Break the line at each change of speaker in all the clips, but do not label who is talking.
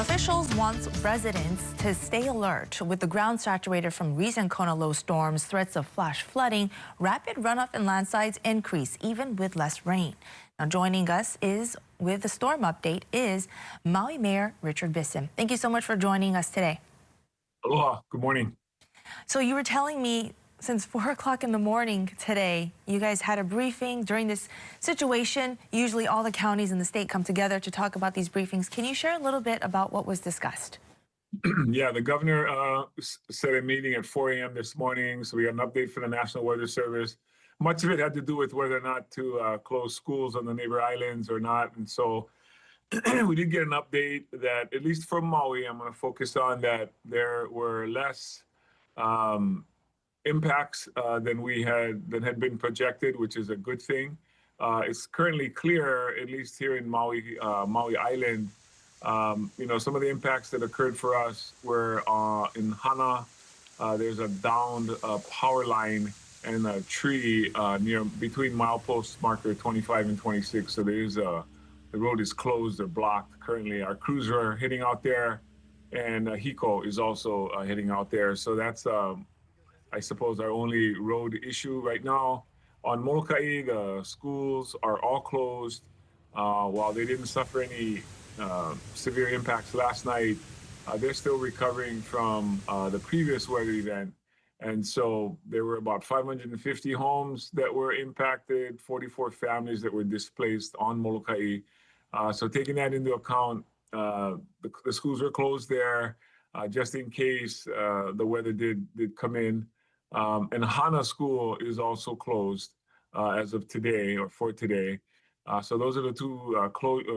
Officials want residents to stay alert with the ground saturated from recent Kona low storms. Threats of flash flooding, rapid runoff and landslides increase even with less rain. Now joining us is with the storm update is Maui Mayor Richard Bissen. Thank you so much for joining us today.
Aloha, good morning.
So you were telling me since 4 o'clock in the morning today, you guys had a briefing during this situation. Usually all the counties in the state come together to talk about these briefings. Can you share a little bit about what was discussed?
Yeah, the governor set a meeting at 4 a.m. this morning, so we got an update for the National Weather Service. Much of it had to do with whether or not to close schools on the neighbor islands or not. And so we did get an update that, at least for Maui, I'm going to focus on that there were less impacts than had been projected, which is a good thing. It's currently clear, at least here in Maui Island, some of the impacts that occurred for us were in Hana. There's a downed power line and a tree near between milepost marker 25 and 26. So the road is closed or blocked currently. Our crews are heading out there, and Hiko is also heading out there. So that's I suppose our only road issue right now. On Molokai, the schools are all closed. While they didn't suffer any severe impacts last night, they're still recovering from the previous weather event. And so there were about 550 homes that were impacted, 44 families that were displaced on Molokai. So taking that into account, the schools were closed there just in case the weather did come in. And Hana School is also closed as of today or for today. So those are the two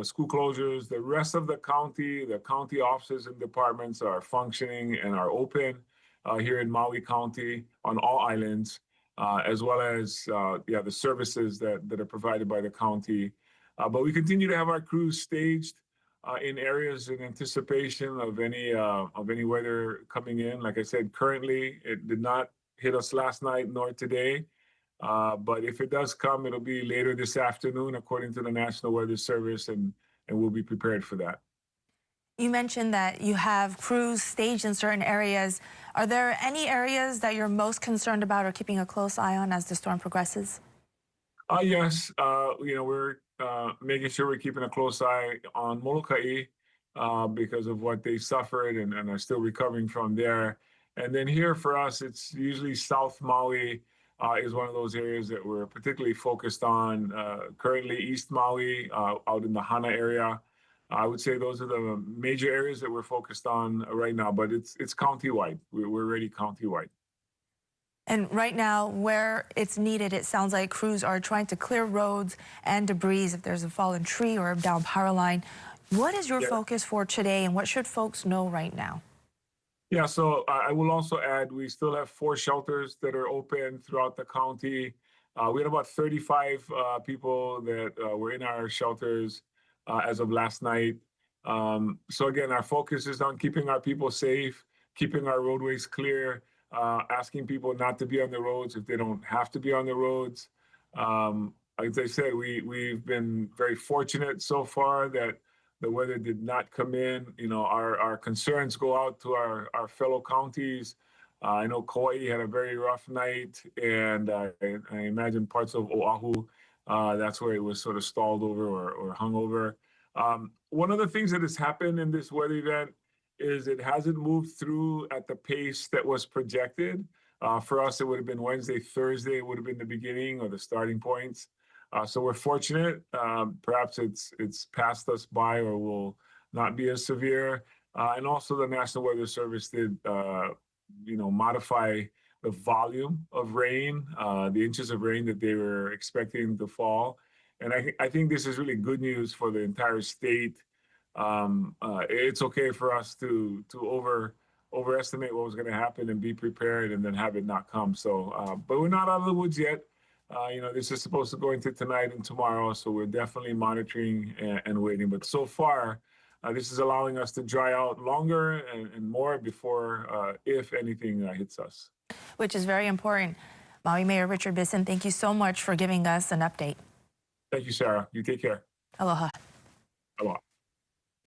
school closures. The rest of the county offices and departments are functioning and are open here in Maui County on all islands, as well as the services that are provided by the county. But we continue to have our crews staged in areas in anticipation of any weather coming in. Like I said, currently it did not hit us last night nor today. But if it does come, it'll be later this afternoon, according to the National Weather Service, and we'll be prepared for that.
You mentioned that you have crews staged in certain areas. Are there any areas that you're most concerned about or keeping a close eye on as the storm progresses?
Yes. We're making sure we're keeping a close eye on Molokai because of what they suffered and are still recovering from there. And then here for us, it's usually South Maui is one of those areas that we're particularly focused on. Currently, East Maui, out in the Hana area. I would say those are the major areas that we're focused on right now, but it's countywide. We're already countywide.
And right now, where it's needed, it sounds like crews are trying to clear roads and debris if there's a fallen tree or a down power line. What is your focus for today, and what should folks know right now?
Yeah, so I will also add, we still have 4 shelters that are open throughout the county. We had about 35 people that were in our shelters as of last night. So again, our focus is on keeping our people safe, keeping our roadways clear, asking people not to be on the roads if they don't have to be on the roads. As I said, we've been very fortunate so far that the weather did not come in. Our concerns go out to our fellow counties. I know Kauai had a very rough night, and I imagine parts of Oahu, that's where it was sort of stalled over or hung over. One of the things that has happened in this weather event is it hasn't moved through at the pace that was projected. For us, it would have been Wednesday, Thursday, it would have been the beginning or the starting points. So we're fortunate. Perhaps it's passed us by or will not be as severe. And also the National Weather Service did, modify the volume of rain, the inches of rain that they were expecting to fall. And I think this is really good news for the entire state. It's okay for us to overestimate what was going to happen and be prepared and then have it not come. So, but we're not out of the woods yet. This is supposed to go into tonight and tomorrow, so we're definitely monitoring and waiting. But so far, this is allowing us to dry out longer and more before, if anything, hits us.
Which is very important. Maui Mayor Richard Bissen, thank you so much for giving us an update.
Thank you, Sarah. You take care.
Aloha.
Aloha.